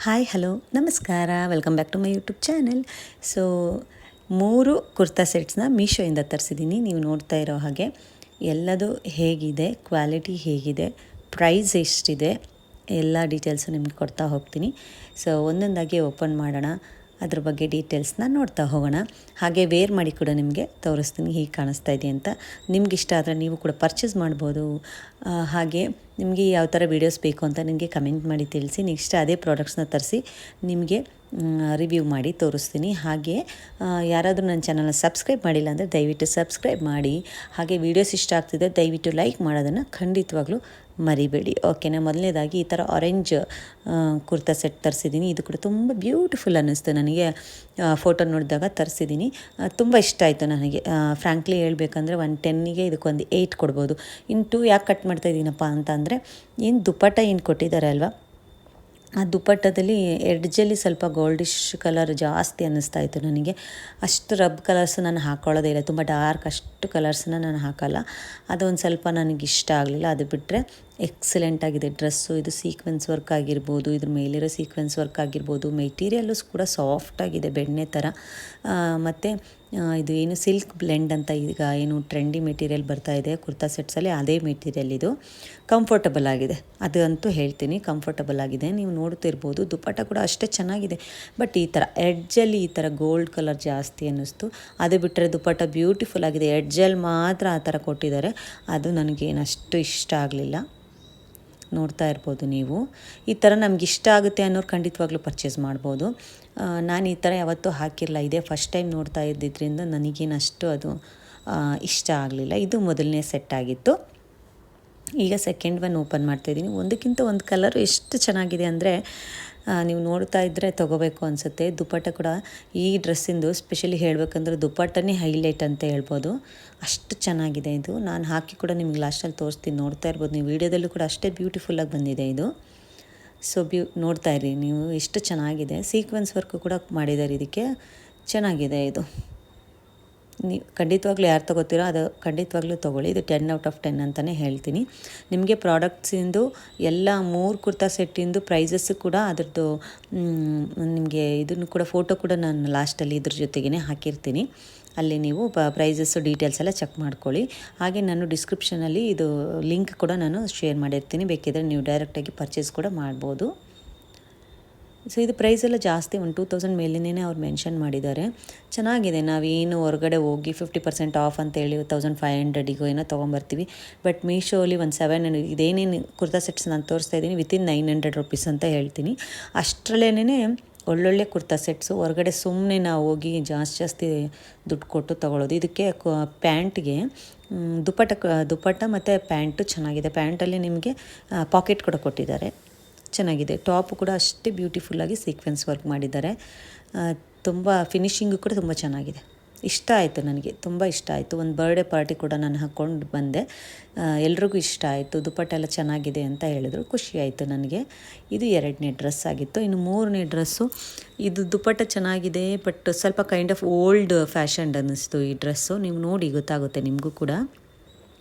Hi hello ನಮಸ್ಕಾರ welcome back to my YouTube channel. So 3 kurta ಸೆಟ್ಸ್ನ ಮೀಶೋಯಿಂದ ತರಿಸಿದ್ದೀನಿ. ನೀವು ನೋಡ್ತಾ ಇರೋ ಹಾಗೆ ಎಲ್ಲದು ಹೇಗಿದೆ, ಕ್ವಾಲಿಟಿ ಹೇಗಿದೆ, ಪ್ರೈಸ್ ಎಷ್ಟಿದೆ ಎಲ್ಲ ಡೀಟೇಲ್ಸು ನಿಮ್ಗೆ ಕೊಡ್ತಾ ಹೋಗ್ತೀನಿ. ಸೊ ಒಂದೊಂದಾಗಿ ಓಪನ್ ಮಾಡೋಣ, ಅದ್ರ ಬಗ್ಗೆ ಡೀಟೇಲ್ಸ್ನ ನೋಡ್ತಾ ಹೋಗೋಣ. ಹಾಗೆ ವೇರ್ ಮಾಡಿ ಕೂಡ ನಿಮಗೆ ತೋರಿಸ್ತೀನಿ ಹೀಗೆ ಕಾಣಿಸ್ತಾ ಇದೆ ಅಂತ. ನಿಮ್ಗೆ ಇಷ್ಟ ಆದರೆ ನೀವು ಕೂಡ ಪರ್ಚೇಸ್ ಮಾಡ್ಬೋದು. ಹಾಗೆ ನಿಮಗೆ ಯಾವ ಥರ ವೀಡಿಯೋಸ್ ಬೇಕು ಅಂತ ನಿಮಗೆ ಕಮೆಂಟ್ ಮಾಡಿ ತಿಳಿಸಿ. ನೆಕ್ಸ್ಟ್ ಅದೇ ಪ್ರಾಡಕ್ಟ್ಸ್ನ ತರಿಸಿ ನಿಮಗೆ ರಿವ್ಯೂ ಮಾಡಿ ತೋರಿಸ್ತೀನಿ. ಹಾಗೆ ಯಾರಾದರೂ ನನ್ನ ಚಾನಲ್ನ ಸಬ್ಸ್ಕ್ರೈಬ್ ಮಾಡಿಲ್ಲ ಅಂದರೆ ದಯವಿಟ್ಟು ಸಬ್ಸ್ಕ್ರೈಬ್ ಮಾಡಿ. ಹಾಗೆ ವೀಡಿಯೋಸ್ ಇಷ್ಟ ಆಗ್ತಿದೆ ದಯವಿಟ್ಟು ಲೈಕ್ ಮಾಡೋದನ್ನು ಖಂಡಿತವಾಗ್ಲೂ ಮರಿಬೇಡಿ. ಓಕೆನಾ. ಮೊದಲನೇದಾಗಿ ಈ ಥರ ಆರೆಂಜ್ ಕುರ್ತಾ ಸೆಟ್ ತರಿಸಿದ್ದೀನಿ. ಇದು ಕೂಡ ತುಂಬ ಬ್ಯೂಟಿಫುಲ್ ಅನ್ನಿಸ್ತು ನನಗೆ. ಫೋಟೋ ನೋಡಿದಾಗ ತರಿಸಿದ್ದೀನಿ. ತುಂಬ ಇಷ್ಟ ಆಯಿತು ನನಗೆ. ಫ್ರ್ಯಾಂಕ್ಲಿ ಹೇಳ್ಬೇಕಂದ್ರೆ 110ಗೆ ಇದಕ್ಕೊಂದು 8 ಕೊಡ್ಬೋದು. ಇನ್ನು 2 ಯಾಕೆ ಕಟ್ ಮಾಡ್ತಾ ಇದ್ದೀನಪ್ಪ ಅಂತ ಅಂದರೆ ಏನು ದುಪ್ಪಟ್ಟ ಏನು ಕೊಟ್ಟಿದ್ದಾರೆ ಅಲ್ವಾ, ಆ ದುಪ್ಪಟ್ಟದಲ್ಲಿ ಎಡ್ಜಲ್ಲಿ ಸ್ವಲ್ಪ ಗೋಲ್ಡಿಶ್ ಕಲರ್ ಜಾಸ್ತಿ ಅನ್ನಿಸ್ತಾ ಇತ್ತು ನನಗೆ. ಅಷ್ಟು ರಬ್ ಕಲರ್ಸು ನಾನು ಹಾಕ್ಕೊಳ್ಳೋದೇ ಇಲ್ಲ, ತುಂಬ ಡಾರ್ಕ್ ಅಷ್ಟು ಕಲರ್ಸನ್ನ ನಾನು ಹಾಕೋಲ್ಲ. ಅದೊಂದು ಸ್ವಲ್ಪ ನನಗೆ ಇಷ್ಟ ಆಗಲಿಲ್ಲ. ಅದು ಬಿಟ್ಟರೆ ಎಕ್ಸಲೆಂಟ್ ಆಗಿದೆ ಡ್ರೆಸ್ಸು. ಇದು ಸೀಕ್ವೆನ್ಸ್ ವರ್ಕ್ ಆಗಿರ್ಬೋದು, ಇದ್ರ ಮೇಲಿರೋ ಸೀಕ್ವೆನ್ಸ್ ವರ್ಕ್ ಆಗಿರ್ಬೋದು, ಮೆಟೀರಿಯಲ್ಲು ಕೂಡ ಸಾಫ್ಟಾಗಿದೆ, ಬೆಣ್ಣೆ ಥರ. ಮತ್ತು ಇದು ಏನು ಸಿಲ್ಕ್ ಬ್ಲೆಂಡ್ ಅಂತ ಈಗ ಏನು ಟ್ರೆಂಡಿ ಮೆಟೀರಿಯಲ್ ಬರ್ತಾ ಇದೆ ಕುರ್ತಾ ಸೆಟ್ಸಲ್ಲಿ, ಅದೇ ಮೆಟೀರಿಯಲ್ ಇದು. ಕಂಫರ್ಟಬಲ್ ಆಗಿದೆ, ಅದು ಅಂತೂ ಹೇಳ್ತೀನಿ, ಕಂಫರ್ಟಬಲ್ ಆಗಿದೆ. ನೀವು ನೋಡ್ತಿರ್ಬೋದು ದುಪ್ಪಟ್ಟ ಕೂಡ ಅಷ್ಟೇ ಚೆನ್ನಾಗಿದೆ. ಬಟ್ ಈ ಥರ ಎಡ್ಜಲ್ಲಿ ಈ ಥರ ಗೋಲ್ಡ್ ಕಲರ್ ಜಾಸ್ತಿ ಅನ್ನಿಸ್ತು. ಅದು ಬಿಟ್ಟರೆ ದುಪ್ಪಟ್ಟ ಬ್ಯೂಟಿಫುಲ್ ಆಗಿದೆ, ಎಡ್ಜಲ್ಲಿ ಮಾತ್ರ ಆ ಥರ ಕೊಟ್ಟಿದ್ದಾರೆ. ಅದು ನನಗೇನು ಅಷ್ಟು ಇಷ್ಟ ಆಗಲಿಲ್ಲ. ನೋಡ್ತಾ ಇರ್ಬೋದು ನೀವು. ಈ ಥರ ನಮ್ಗೆ ಇಷ್ಟ ಆಗುತ್ತೆ ಅನ್ನೋರು ಖಂಡಿತವಾಗ್ಲೂ ಪರ್ಚೇಸ್ ಮಾಡ್ಬೋದು. ನಾನು ಈ ಥರ ಯಾವತ್ತೂ ಹಾಕಿರಲಿಲ್ಲ, ಇದೇ ಫಸ್ಟ್ ಟೈಮ್ ನೋಡ್ತಾ ಇದ್ದಿದ್ದರಿಂದ ನನಗೇನು ಅಷ್ಟು ಅದು ಇಷ್ಟ ಆಗಲಿಲ್ಲ. ಇದು ಮೊದಲನೇ ಸೆಟ್ ಆಗಿತ್ತು. ಈಗ ಸೆಕೆಂಡ್ ಒನ್ ಓಪನ್ ಮಾಡ್ತಾಯಿದ್ದೀನಿ. ಒಂದಕ್ಕಿಂತ ಒಂದು ಕಲರು ಎಷ್ಟು ಚೆನ್ನಾಗಿದೆ ಅಂದರೆ ನೀವು ನೋಡ್ತಾ ಇದ್ದರೆ ತೊಗೋಬೇಕು ಅನಿಸುತ್ತೆ. ದುಪ್ಪಟ್ಟ ಕೂಡ ಈ ಡ್ರೆಸ್ಸಿಂದು ಸ್ಪೆಷಲಿ ಹೇಳಬೇಕಂದ್ರೆ ದುಪ್ಪಟ್ಟನೇ ಹೈಲೈಟ್ ಅಂತ ಹೇಳ್ಬೋದು. ಅಷ್ಟು ಚೆನ್ನಾಗಿದೆ ಇದು. ನಾನು ಹಾಕಿ ಕೂಡ ನಿಮ್ಗೆ ಲಾಸ್ಟಲ್ಲಿ ತೋರಿಸ್ತೀನಿ, ನೋಡ್ತಾ ಇರ್ಬೋದು ನೀವು. ವೀಡಿಯೋದಲ್ಲೂ ಕೂಡ ಅಷ್ಟೇ ಬ್ಯೂಟಿಫುಲ್ಲಾಗಿ ಬಂದಿದೆ ಇದು. ಸೊ ನೋಡ್ತಾ ಇರಿ ನೀವು, ಎಷ್ಟು ಚೆನ್ನಾಗಿದೆ. ಸೀಕ್ವೆನ್ಸ್ ವರ್ಕು ಕೂಡ ಮಾಡಿದ್ದಾರೆ ಇದಕ್ಕೆ, ಚೆನ್ನಾಗಿದೆ ಇದು. ನೀವು ಖಂಡಿತವಾಗ್ಲೂ ಯಾರು ತೊಗೋತೀರೋ ಅದು ಖಂಡಿತವಾಗ್ಲೂ ತೊಗೊಳ್ಳಿ. ಇದು 10 ಔಟ್ ಆಫ್ 10 ಅಂತಲೇ ಹೇಳ್ತೀನಿ. ನಿಮಗೆ ಪ್ರಾಡಕ್ಟ್ಸಿಂದು ಎಲ್ಲ 3 ಕುರ್ತಾ ಸೆಟ್ಟಿಂದು ಪ್ರೈಸಸ್ಸು ಕೂಡ ಅದರದ್ದು ನಿಮಗೆ ಇದನ್ನು ಕೂಡ ಫೋಟೋ ಕೂಡ ನಾನು ಲಾಸ್ಟಲ್ಲಿ ಇದ್ರ ಜೊತೆಗೇ ಹಾಕಿರ್ತೀನಿ. ಅಲ್ಲಿ ನೀವು ಪ್ರೈಸಸ್ಸು ಡೀಟೇಲ್ಸ್ ಎಲ್ಲ ಚೆಕ್ ಮಾಡ್ಕೊಳ್ಳಿ. ಹಾಗೆ ನಾನು ಡಿಸ್ಕ್ರಿಪ್ಷನಲ್ಲಿ ಇದು ಲಿಂಕ್ ಕೂಡ ನಾನು ಶೇರ್ ಮಾಡಿರ್ತೀನಿ, ಬೇಕಿದ್ರೆ ನೀವು ಡೈರೆಕ್ಟಾಗಿ ಪರ್ಚೇಸ್ ಕೂಡ ಮಾಡ್ಬೋದು. ಸೊ ಇದು ಪ್ರೈಸ್ ಎಲ್ಲ ಜಾಸ್ತಿ, ಒಂದು 2000 ಮೇಲೇ ಅವ್ರು ಮೆನ್ಷನ್ ಮಾಡಿದ್ದಾರೆ. ಚೆನ್ನಾಗಿದೆ. ನಾವೇನು ಹೊರಗಡೆ ಹೋಗಿ 50% ಆಫ್ ಅಂತೇಳಿ 1500ಗೂ ಏನೋ ತೊಗೊಂಬರ್ತೀವಿ. ಬಟ್ ಮೀಶೋಲಿ ಒಂದು 700 ಇದೇನೇನು ಕುರ್ತಾ ಸೆಟ್ಸ್ ನಾನು ತೋರಿಸ್ತಾ ಇದ್ದೀನಿ ವಿತಿನ್ 900 ರುಪೀಸ್ ಅಂತ ಹೇಳ್ತೀನಿ. ಅಷ್ಟರಲ್ಲೇನೇ ಒಳ್ಳೊಳ್ಳೆ ಕುರ್ತಾ ಸೆಟ್ಸು. ಹೊರಗಡೆ ಸುಮ್ಮನೆ ನಾವು ಹೋಗಿ ಜಾಸ್ತಿ ದುಡ್ಡು ಕೊಟ್ಟು ತೊಗೊಳ್ಳೋದು. ಇದಕ್ಕೆ ಪ್ಯಾಂಟ್ಗೆ ದುಪ್ಪಟ್ಟ ಮತ್ತು ಪ್ಯಾಂಟು ಚೆನ್ನಾಗಿದೆ. ಪ್ಯಾಂಟಲ್ಲಿ ನಿಮಗೆ ಪಾಕೆಟ್ ಕೂಡ ಕೊಟ್ಟಿದ್ದಾರೆ, ಚೆನ್ನಾಗಿದೆ. ಟಾಪು ಕೂಡ ಅಷ್ಟೇ ಬ್ಯೂಟಿಫುಲ್ಲಾಗಿ ಸೀಕ್ವೆನ್ಸ್ ವರ್ಕ್ ಮಾಡಿದ್ದಾರೆ. ತುಂಬ ಫಿನಿಶಿಂಗು ಕೂಡ ತುಂಬ ಚೆನ್ನಾಗಿದೆ. ಇಷ್ಟ ಆಯಿತು ನನಗೆ, ತುಂಬ ಇಷ್ಟ ಆಯಿತು. ಒಂದು ಬರ್ಡೇ ಪಾರ್ಟಿ ಕೂಡ ನಾನು ಹಾಕ್ಕೊಂಡು ಬಂದೆ, ಎಲ್ರಿಗೂ ಇಷ್ಟ ಆಯಿತು. ದುಪ್ಪಟ್ಟ ಎಲ್ಲ ಚೆನ್ನಾಗಿದೆ ಅಂತ ಹೇಳಿದ್ರು, ಖುಷಿ ಆಯಿತು ನನಗೆ. ಇದು 2ನೇ ಡ್ರೆಸ್ ಆಗಿತ್ತು. ಇನ್ನು 3ನೇ ಡ್ರೆಸ್ಸು, ಇದು ದುಪ್ಪಟ್ಟ ಚೆನ್ನಾಗಿದೆ ಬಟ್ ಸ್ವಲ್ಪ ಕೈಂಡ್ ಆಫ್ ಓಲ್ಡ್ ಫ್ಯಾಷನ್ಡ್ ಅನ್ನಿಸ್ತು ಈ ಡ್ರೆಸ್ಸು. ನೀವು ನೋಡಿ ಗೊತ್ತಾಗುತ್ತೆ ನಿಮಗೂ ಕೂಡ.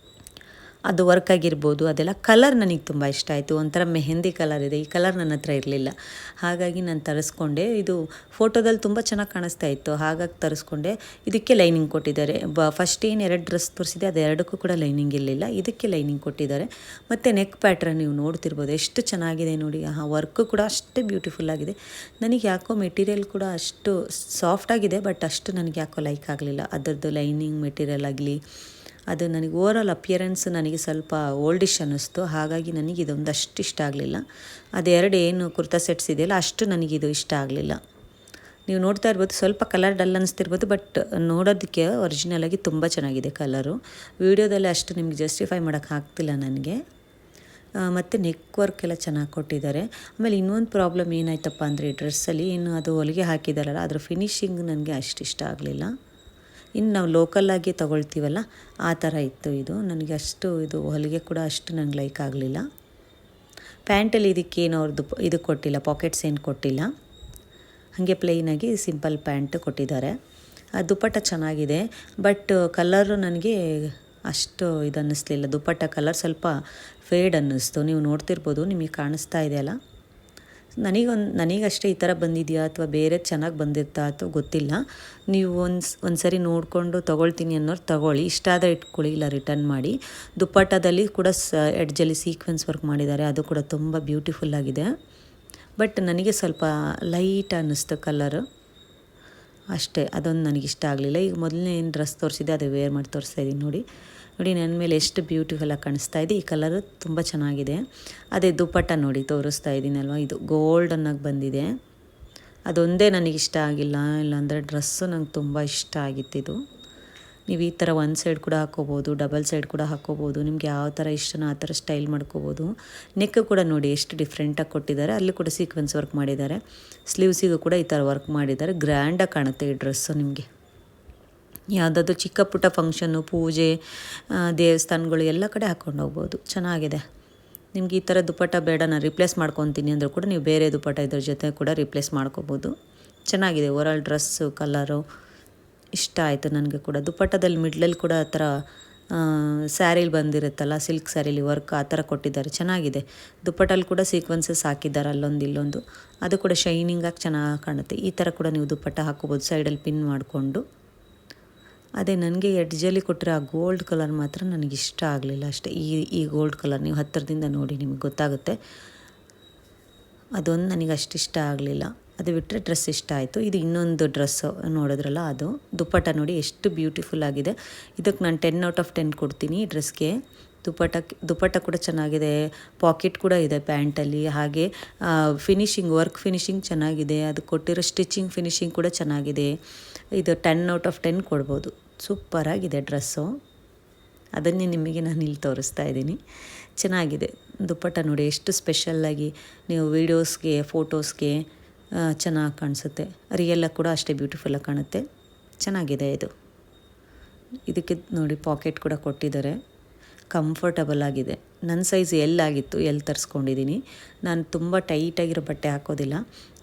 ಅದು ವರ್ಕ್ ಆಗಿರ್ಬೋದು, ಅದೆಲ್ಲ ಕಲರ್ ನನಗೆ ತುಂಬ ಇಷ್ಟ ಆಯಿತು. ಒಂಥರ ಮೆಹಂದಿ ಕಲರ್ ಇದೆ. ಈ ಕಲರ್ ನನ್ನ ಹತ್ರ ಇರಲಿಲ್ಲ, ಹಾಗಾಗಿ ನಾನು ತರಿಸ್ಕೊಂಡೆ. ಇದು ಫೋಟೋದಲ್ಲಿ ತುಂಬ ಚೆನ್ನಾಗಿ ಕಾಣಿಸ್ತಾ ಇತ್ತು, ಹಾಗಾಗಿ ತರಿಸ್ಕೊಂಡೆ. ಇದಕ್ಕೆ ಲೈನಿಂಗ್ ಕೊಟ್ಟಿದ್ದಾರೆ. ಫಸ್ಟ್ ಏನು 2 ಡ್ರೆಸ್ ತೋರಿಸಿದೆ ಅದು 2ಕ್ಕೂ ಕೂಡ ಲೈನಿಂಗ್ ಇರಲಿಲ್ಲ, ಇದಕ್ಕೆ ಲೈನಿಂಗ್ ಕೊಟ್ಟಿದ್ದಾರೆ. ಮತ್ತು ನೆಕ್ ಪ್ಯಾಟ್ರನ್ ನೀವು ನೋಡ್ತಿರ್ಬೋದು ಎಷ್ಟು ಚೆನ್ನಾಗಿದೆ ನೋಡಿ. ವರ್ಕು ಕೂಡ ಅಷ್ಟೇ ಬ್ಯೂಟಿಫುಲ್ ಆಗಿದೆ. ನನಗೆ ಯಾಕೋ ಮೆಟೀರಿಯಲ್ ಕೂಡ ಅಷ್ಟು ಸಾಫ್ಟಾಗಿದೆ, ಬಟ್ ಅಷ್ಟು ನನಗೆ ಯಾಕೋ ಲೈಕ್ ಆಗಲಿಲ್ಲ. ಅದರದ್ದು ಲೈನಿಂಗ್ ಮೆಟೀರಿಯಲ್ ಆಗಲಿ, ಅದು ನನಗೆ ಓವರಾಲ್ ಅಪಿಯರೆನ್ಸ್ ನನಗೆ ಸ್ವಲ್ಪ ಓಲ್ಡಿಶ್ ಅನ್ನಿಸ್ತು, ಹಾಗಾಗಿ ನನಗೆ ಇದೊಂದು ಅಷ್ಟು ಇಷ್ಟ ಆಗಲಿಲ್ಲ. ಅದು 2 ಏನು ಕುರ್ತಾ ಸೆಟ್ಸ್ ಇದೆಯಲ್ಲ ಅಷ್ಟು ನನಗಿದು ಇಷ್ಟ ಆಗಲಿಲ್ಲ. ನೀವು ನೋಡ್ತಾ ಇರ್ಬೋದು ಸ್ವಲ್ಪ ಕಲರ್ ಡಲ್ ಅನ್ನಿಸ್ತಿರ್ಬೋದು, ಬಟ್ ನೋಡೋದಕ್ಕೆ ಒರಿಜಿನಲಾಗಿ ತುಂಬ ಚೆನ್ನಾಗಿದೆ ಕಲರು. ವೀಡಿಯೋದಲ್ಲಿ ಅಷ್ಟು ನಿಮ್ಗೆ ಜಸ್ಟಿಫೈ ಮಾಡೋಕ್ಕೆ ಆಗ್ತಿಲ್ಲ ನನಗೆ. ಮತ್ತು ನೆಕ್ ವರ್ಕ್ ಎಲ್ಲ ಚೆನ್ನಾಗಿ ಕೊಟ್ಟಿದ್ದಾರೆ. ಆಮೇಲೆ ಇನ್ನೊಂದು ಪ್ರಾಬ್ಲಮ್ ಏನಾಯ್ತಪ್ಪ ಅಂದರೆ ಈ ಡ್ರೆಸ್ಸಲ್ಲಿ ಏನು ಅದು ಹೊಲಿಗೆ ಹಾಕಿದಾರಲ್ಲ ಅದರ ಫಿನಿಶಿಂಗ್ ನನಗೆ ಅಷ್ಟು ಇಷ್ಟ ಆಗಲಿಲ್ಲ. ಇನ್ನು ನಾವು ಲೋಕಲ್ಲಾಗಿ ತೊಗೊಳ್ತೀವಲ್ಲ ಆ ಥರ ಇತ್ತು ಇದು. ನನಗೆ ಅಷ್ಟು ಇದು ಹೊಲಿಗೆ ಕೂಡ ಅಷ್ಟು ನನಗೆ ಲೈಕ್ ಆಗಲಿಲ್ಲ. ಪ್ಯಾಂಟಲ್ಲಿ ಇದಕ್ಕೇನು ಅವ್ರದ್ದು ಇದು ಕೊಟ್ಟಿಲ್ಲ, ಪಾಕೆಟ್ಸ್ ಏನು ಕೊಟ್ಟಿಲ್ಲ. ಹಾಗೆ ಪ್ಲೇನಾಗಿ ಸಿಂಪಲ್ ಪ್ಯಾಂಟ್ ಕೊಟ್ಟಿದ್ದಾರೆ. ದುಪ್ಪಟ್ಟ ಚೆನ್ನಾಗಿದೆ, ಬಟ್ ಕಲರು ನನಗೆ ಅಷ್ಟು ಇದು ಅನ್ನಿಸ್ಲಿಲ್ಲ. ದುಪ್ಪಟ್ಟ ಕಲರ್ ಸ್ವಲ್ಪ ಫೇಡ್ ಅನ್ನಿಸ್ತು. ನೀವು ನೋಡ್ತಿರ್ಬೋದು, ನಿಮಗೆ ಕಾಣಿಸ್ತಾ ಇದೆಯಲ್ಲ. ನನಗಷ್ಟೇ ಈ ಥರ ಬಂದಿದೆಯಾ ಅಥವಾ ಬೇರೆ ಚೆನ್ನಾಗಿ ಬಂದಿರ್ತಾ ಅಥವಾ ಗೊತ್ತಿಲ್ಲ. ನೀವು ಒಂದು ಸರಿ ನೋಡಿಕೊಂಡು ತೊಗೊಳ್ತೀನಿ ಅನ್ನೋರು ತೊಗೊಳ್ಳಿ, ಇಷ್ಟ ಆದರೆ ಇಟ್ಕೊಳ್ಳಿ, ಇಲ್ಲ ರಿಟರ್ನ್ ಮಾಡಿ. ದುಪ್ಪಟ್ಟದಲ್ಲಿ ಕೂಡ ಎಡ್ಜಲ್ಲಿ ಸೀಕ್ವೆನ್ಸ್ ವರ್ಕ್ ಮಾಡಿದ್ದಾರೆ, ಅದು ಕೂಡ ತುಂಬ ಬ್ಯೂಟಿಫುಲ್ಲಾಗಿದೆ. ಬಟ್ ನನಗೆ ಸ್ವಲ್ಪ ಲೈಟ್ ಅನ್ನಿಸ್ತು ಕಲರು ಅಷ್ಟೇ, ಅದೊಂದು ನನಗಿಷ್ಟ ಆಗಲಿಲ್ಲ. ಈಗ ಮೊದಲನೇ ಏನು ಡ್ರೆಸ್ ತೋರಿಸಿದೆ ಅದು ವೇರ್ ಮಾಡಿ ತೋರಿಸ್ತಾ ಇದ್ದೀನಿ ನೋಡಿ. ನನ್ನ ಮೇಲೆ ಎಷ್ಟು ಬ್ಯೂಟಿಫುಲ್ಲಾಗಿ ಕಾಣಿಸ್ತಾ ಇದೆ. ಈ ಕಲರು ತುಂಬ ಚೆನ್ನಾಗಿದೆ. ಅದೇ ದುಪ್ಪಟ್ಟ ನೋಡಿ ತೋರಿಸ್ತಾ ಇದ್ದೀನಲ್ವ, ಇದು ಗೋಲ್ಡನ್ನಾಗಿ ಬಂದಿದೆ. ಅದೊಂದೇ ನನಗಿಷ್ಟ ಆಗಿಲ್ಲ, ಇಲ್ಲಾಂದರೆ ಡ್ರೆಸ್ಸು ನಂಗೆ ತುಂಬ ಇಷ್ಟ ಆಗಿತ್ತಿದು. ನೀವು ಈ ಥರ ಒಂದು ಸೈಡ್ ಕೂಡ ಹಾಕ್ಕೋಬೋದು, ಡಬಲ್ ಸೈಡ್ ಕೂಡ ಹಾಕ್ಕೋಬೋದು, ನಿಮ್ಗೆ ಯಾವ ಥರ ಇಷ್ಟನೋ ಆ ಥರ ಸ್ಟೈಲ್ ಮಾಡ್ಕೋಬೋದು. ನೆಕ್ ಕೂಡ ನೋಡಿ ಎಷ್ಟು ಡಿಫ್ರೆಂಟಾಗಿ ಕೊಟ್ಟಿದ್ದಾರೆ, ಅಲ್ಲಿ ಕೂಡ ಸೀಕ್ವೆನ್ಸ್ ವರ್ಕ್ ಮಾಡಿದ್ದಾರೆ. ಸ್ಲೀವ್ಸಿಗೂ ಕೂಡ ಈ ಥರ ವರ್ಕ್ ಮಾಡಿದ್ದಾರೆ. ಗ್ರ್ಯಾಂಡಾಗಿ ಕಾಣುತ್ತೆ ಈ ಡ್ರೆಸ್ಸು. ನಿಮಗೆ ಯಾವುದಾದ್ರು ಚಿಕ್ಕ ಪುಟ್ಟ ಫಂಕ್ಷನ್ನು, ಪೂಜೆ, ದೇವಸ್ಥಾನಗಳು ಎಲ್ಲ ಕಡೆ ಹಾಕ್ಕೊಂಡು ಹೋಗ್ಬೋದು, ಚೆನ್ನಾಗಿದೆ. ನಿಮ್ಗೆ ಈ ಥರ ದುಪ್ಪಟ್ಟ ಬೇಡ ನಾನು ರಿಪ್ಲೇಸ್ ಮಾಡ್ಕೊತೀನಿ ಅಂದರೂ ಕೂಡ ನೀವು ಬೇರೆ ದುಪ್ಪಟ್ಟ ಇದ್ರ ಜೊತೆ ಕೂಡ ರಿಪ್ಲೇಸ್ ಮಾಡ್ಕೋಬೋದು. ಚೆನ್ನಾಗಿದೆ ಓವರಾಲ್ ಡ್ರೆಸ್ಸು, ಕಲರು ಇಷ್ಟ ಆಯಿತು ನನಗೆ ಕೂಡ. ದುಪ್ಪಟ್ಟದಲ್ಲಿ ಮಿಡ್ಲಲ್ಲಿ ಕೂಡ ಆ ಥರ ಸ್ಯಾರಿಲಿ ಬಂದಿರುತ್ತಲ್ಲ, ಸಿಲ್ಕ್ ಸ್ಯಾರಿಲಿ ವರ್ಕ್ ಆ ಥರ ಕೊಟ್ಟಿದ್ದಾರೆ, ಚೆನ್ನಾಗಿದೆ. ದುಪ್ಪಟ್ಟಲ್ಲಿ ಕೂಡ ಸೀಕ್ವೆನ್ಸಸ್ ಹಾಕಿದ್ದಾರೆ ಅಲ್ಲೊಂದು ಇಲ್ಲೊಂದು, ಅದು ಕೂಡ ಶೈನಿಂಗಾಗಿ ಚೆನ್ನಾಗಿ ಕಾಣುತ್ತೆ. ಈ ಥರ ಕೂಡ ನೀವು ದುಪ್ಪಟ್ಟ ಹಾಕ್ಕೋಬೋದು ಸೈಡಲ್ಲಿ ಪಿನ್ ಮಾಡಿಕೊಂಡು. ಅದೇ ನನಗೆ ಎಡ್ಜಲ್ಲಿ ಕೊಟ್ಟರೆ ಆ ಗೋಲ್ಡ್ ಕಲರ್ ಮಾತ್ರ ನನಗಿಷ್ಟ ಆಗಲಿಲ್ಲ ಅಷ್ಟೇ. ಈ ಗೋಲ್ಡ್ ಕಲರ್ ನೀವು ಹತ್ತಿರದಿಂದ ನೋಡಿ ನಿಮಗೆ ಗೊತ್ತಾಗುತ್ತೆ. ಅದೊಂದು ನನಗೆ ಅಷ್ಟು ಇಷ್ಟ ಆಗಲಿಲ್ಲ. ಅದು ಬಿಟ್ಟರೆ ಡ್ರೆಸ್ ಇಷ್ಟ ಆಯಿತು. ಇದು ಇನ್ನೊಂದು ಡ್ರೆಸ್ಸು ನೋಡಿದ್ರಲ್ಲ, ಅದು ದುಪ್ಪಟ್ಟ ನೋಡಿ ಎಷ್ಟು ಬ್ಯೂಟಿಫುಲ್ ಆಗಿದೆ. ಇದಕ್ಕೆ ನಾನು 10 ಔಟ್ ಆಫ್ 10 ಕೊಡ್ತೀನಿ ಈ ಡ್ರೆಸ್ಗೆ. ದುಪ್ಪಟ್ಟ ಕೂಡ ಚೆನ್ನಾಗಿದೆ, ಪಾಕೆಟ್ ಕೂಡ ಇದೆ ಪ್ಯಾಂಟಲ್ಲಿ. ಹಾಗೆ ವರ್ಕ್ ಫಿನಿಶಿಂಗ್ ಚೆನ್ನಾಗಿದೆ, ಅದು ಕೊಟ್ಟಿರೋ ಸ್ಟಿಚಿಂಗ್ ಫಿನಿಶಿಂಗ್ ಕೂಡ ಚೆನ್ನಾಗಿದೆ. ಇದು 10 ಔಟ್ ಆಫ್ 10 ಕೊಡ್ಬೋದು. ಸೂಪರಾಗಿದೆ ಡ್ರೆಸ್ಸು. ಅದನ್ನೇ ನಿಮಗೆ ನಾನು ಇಲ್ಲಿ ತೋರಿಸ್ತಾ ಇದ್ದೀನಿ. ಚೆನ್ನಾಗಿದೆ ದುಪ್ಪಟ್ಟ ನೋಡಿ ಎಷ್ಟು ಸ್ಪೆಷಲ್ಲಾಗಿ ನೀವು ವೀಡಿಯೋಸ್ಗೆ, ಫೋಟೋಸ್ಗೆ ಚೆನ್ನಾಗಿ ಕಾಣಿಸುತ್ತೆ. ರಿಯಲ್ಲಾಗಿ ಕೂಡ ಅಷ್ಟೇ ಬ್ಯೂಟಿಫುಲ್ಲಾಗಿ ಕಾಣುತ್ತೆ. ಚೆನ್ನಾಗಿದೆ ಇದು. ಇದಕ್ಕೆ ನೋಡಿ ಪಾಕೆಟ್ ಕೂಡ ಕೊಟ್ಟಿದ್ದಾರೆ, ಕಂಫರ್ಟಬಲ್ ಆಗಿದೆ. ನನ್ನ ಸೈಜ್ ಆಗಿತ್ತು, ತರಿಸ್ಕೊಂಡಿದ್ದೀನಿ. ನಾನು ತುಂಬ ಟೈಟಾಗಿರೋ ಬಟ್ಟೆ ಹಾಕೋದಿಲ್ಲ,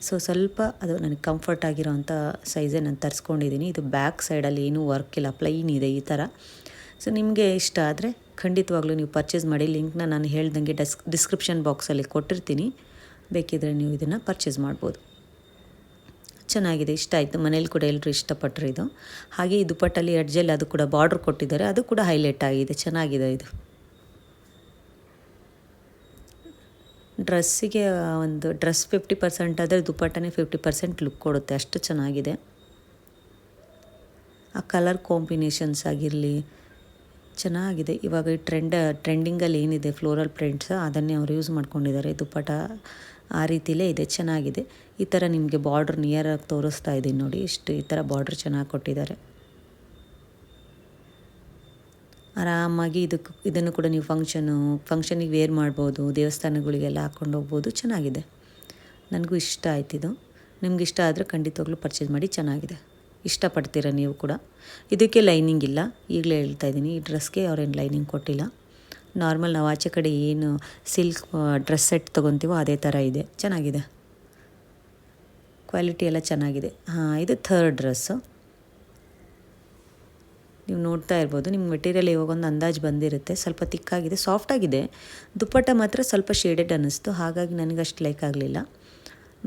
ಸೊ ಸ್ವಲ್ಪ ಅದು ನನಗೆ ಕಂಫರ್ಟ್ ಆಗಿರೋ ಅಂಥ ಸೈಜೇ ನಾನು ತರಿಸ್ಕೊಂಡಿದ್ದೀನಿ. ಇದು ಬ್ಯಾಕ್ ಸೈಡಲ್ಲಿ ಏನೂ ವರ್ಕ್ ಇಲ್ಲ, ಪ್ಲೈನ್ ಇದೆ ಈ ಥರ. ಸೊ ನಿಮಗೆ ಇಷ್ಟ ಆದರೆ ಖಂಡಿತವಾಗ್ಲೂ ನೀವು ಪರ್ಚೇಸ್ ಮಾಡಿ. ಲಿಂಕ್ನ ನಾನು ಹೇಳ್ದಂಗೆ ಡಿಸ್ಕ್ರಿಪ್ಷನ್ ಬಾಕ್ಸಲ್ಲಿ ಕೊಟ್ಟಿರ್ತೀನಿ, ಬೇಕಿದ್ರೆ ನೀವು ಇದನ್ನು ಪರ್ಚೇಸ್ ಮಾಡ್ಬೋದು. ಚೆನ್ನಾಗಿದೆ, ಇಷ್ಟ ಆಯಿತು. ಮನೇಲಿ ಕೂಡ ಎಲ್ಲರೂ ಇಷ್ಟಪಟ್ಟರು ಇದು. ಹಾಗೆ ಈ ದುಪ್ಪಟ್ಟಲ್ಲಿ ಎಡ್ಜಲ್ಲಿ ಅದು ಕೂಡ ಬಾರ್ಡ್ರ್ ಕೊಟ್ಟಿದ್ದಾರೆ, ಅದು ಕೂಡ ಹೈಲೈಟ್ ಆಗಿದೆ, ಚೆನ್ನಾಗಿದೆ ಇದು. ಡ್ರೆಸ್ಸಿಗೆ ಒಂದು ಡ್ರೆಸ್ 50% ಆದರೆ ದುಪ್ಪಟ್ಟನೇ 50% ಲುಕ್ ಕೊಡುತ್ತೆ, ಅಷ್ಟು ಚೆನ್ನಾಗಿದೆ. ಆ ಕಲರ್ ಕಾಂಬಿನೇಷನ್ಸ್ ಆಗಿರಲಿ ಚೆನ್ನಾಗಿದೆ. ಇವಾಗ ಈ ಟ್ರೆಂಡಿಂಗಲ್ಲಿ ಏನಿದೆ ಫ್ಲೋರಲ್ ಪ್ರಿಂಟ್ಸ್, ಅದನ್ನೇ ಅವರು ಯೂಸ್ ಮಾಡ್ಕೊಂಡಿದ್ದಾರೆ. ದುಪ್ಪಟ್ಟ ಆ ರೀತಿಲೇ ಇದೆ, ಚೆನ್ನಾಗಿದೆ. ಈ ಥರ ನಿಮಗೆ ಬಾರ್ಡ್ರ್ ನಿಯರಾಗಿ ತೋರಿಸ್ತಾ ಇದ್ದೀನಿ ನೋಡಿ, ಈ ಥರ ಬಾರ್ಡ್ರ್ ಚೆನ್ನಾಗಿ ಕೊಟ್ಟಿದ್ದಾರೆ. ಆರಾಮಾಗಿ ಇದನ್ನು ಕೂಡ ನೀವು ಫಂಕ್ಷನಿಗೆ ವೇರ್ ಮಾಡ್ಬೋದು, ದೇವಸ್ಥಾನಗಳಿಗೆಲ್ಲ ಹಾಕ್ಕೊಂಡು ಹೋಗ್ಬೋದು, ಚೆನ್ನಾಗಿದೆ. ನನಗೂ ಇಷ್ಟ ಆಯ್ತಿದು. ನಿಮ್ಗೆ ಇಷ್ಟ ಆದರೆ ಖಂಡಿತವಾಗ್ಲೂ ಪರ್ಚೇಸ್ ಮಾಡಿ, ಚೆನ್ನಾಗಿದೆ, ಇಷ್ಟಪಡ್ತೀರ ನೀವು ಕೂಡ. ಇದಕ್ಕೆ ಲೈನಿಂಗ್ ಇಲ್ಲ, ಈಗಲೇ ಹೇಳ್ತಾ ಇದ್ದೀನಿ. ಈ ಡ್ರೆಸ್ಗೆ ಅವ್ರೇನು ಲೈನಿಂಗ್ ಕೊಟ್ಟಿಲ್ಲ. ನಾರ್ಮಲ್ ನಾವು ಆಚೆ ಕಡೆ ಏನು ಸಿಲ್ಕ್ ಡ್ರೆಸ್ ಸೆಟ್ ತೊಗೊತೀವೋ ಅದೇ ಥರ ಇದೆ, ಚೆನ್ನಾಗಿದೆ. ಕ್ವಾಲಿಟಿ ಎಲ್ಲ ಚೆನ್ನಾಗಿದೆ. ಇದು 3rd ಡ್ರೆಸ್ಸು. ನೀವು ನೋಡ್ತಾ ಇರ್ಬೋದು, ನಿಮ್ಮ ಮೆಟೀರಿಯಲ್ ಇವಾಗ ಒಂದು ಅಂದಾಜು ಬಂದಿರುತ್ತೆ. ಸ್ವಲ್ಪ ತಿಕ್ಕಾಗಿದೆ, ಸಾಫ್ಟಾಗಿದೆ. ದುಪ್ಪಟ್ಟ ಮಾತ್ರ ಸ್ವಲ್ಪ ಶೇಡೆಡ್ ಅನ್ನಿಸ್ತು, ಹಾಗಾಗಿ ನನಗೆ ಅಷ್ಟು ಲೈಕ್ ಆಗಲಿಲ್ಲ.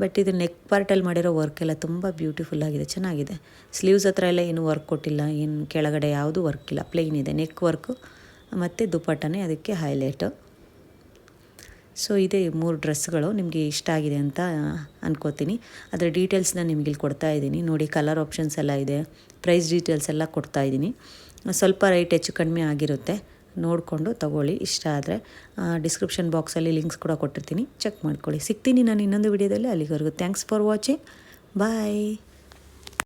ಬಟ್ ಇದು ನೆಕ್ ಪಾರ್ಟಲ್ಲಿ ಮಾಡಿರೋ ವರ್ಕ್ ಎಲ್ಲ ತುಂಬ ಬ್ಯೂಟಿಫುಲ್ ಆಗಿದೆ, ಚೆನ್ನಾಗಿದೆ. ಸ್ಲೀವ್ಸ್ ಹತ್ರ ಎಲ್ಲ ಏನು ವರ್ಕ್ ಕೊಟ್ಟಿಲ್ಲ, ಏನು ಕೆಳಗಡೆ ಯಾವುದೂ ವರ್ಕ್ ಇಲ್ಲ, ಪ್ಲೇನ್ ಇದೆ. ನೆಕ್ ವರ್ಕು ಮತ್ತು ದುಪ್ಪಟ್ಟನೇ ಅದಕ್ಕೆ ಹೈಲೈಟು. ಸೊ ಇದೇ 3 ಡ್ರೆಸ್ಗಳು ನಿಮಗೆ ಇಷ್ಟ ಆಗಿದೆ ಅಂತ ಅನ್ಕೋತೀನಿ. ಅದರ ಡೀಟೇಲ್ಸ್ನ ನಿಮಗೆ ಇಲ್ಲಿ ಕೊಡ್ತಾ ಇದ್ದೀನಿ ನೋಡಿ. ಕಲರ್ ಆಪ್ಷನ್ಸ್ ಎಲ್ಲ ಇದೆ, ಪ್ರೈಸ್ ಡೀಟೇಲ್ಸ್ ಎಲ್ಲ ಕೊಡ್ತಾ ಇದ್ದೀನಿ. ಸ್ವಲ್ಪ ರೇಟ್ ಹೆಚ್ಚು ಕಡಿಮೆ ಆಗಿರುತ್ತೆ, ನೋಡಿಕೊಂಡು ತೊಗೊಳ್ಳಿ. ಇಷ್ಟ ಆದರೆ ಡಿಸ್ಕ್ರಿಪ್ಷನ್ ಬಾಕ್ಸಲ್ಲಿ ಲಿಂಕ್ಸ್ ಕೂಡ ಕೊಟ್ಟಿರ್ತೀನಿ, ಚೆಕ್ ಮಾಡ್ಕೊಳ್ಳಿ. ಸಿಗ್ತೀನಿ ನಾನು ಇನ್ನೊಂದು ವಿಡಿಯೋದಲ್ಲಿ. ಅಲ್ಲಿವರೆಗೂ ಥ್ಯಾಂಕ್ಸ್ ಫಾರ್ ವಾಚಿಂಗ್, ಬಾಯ್.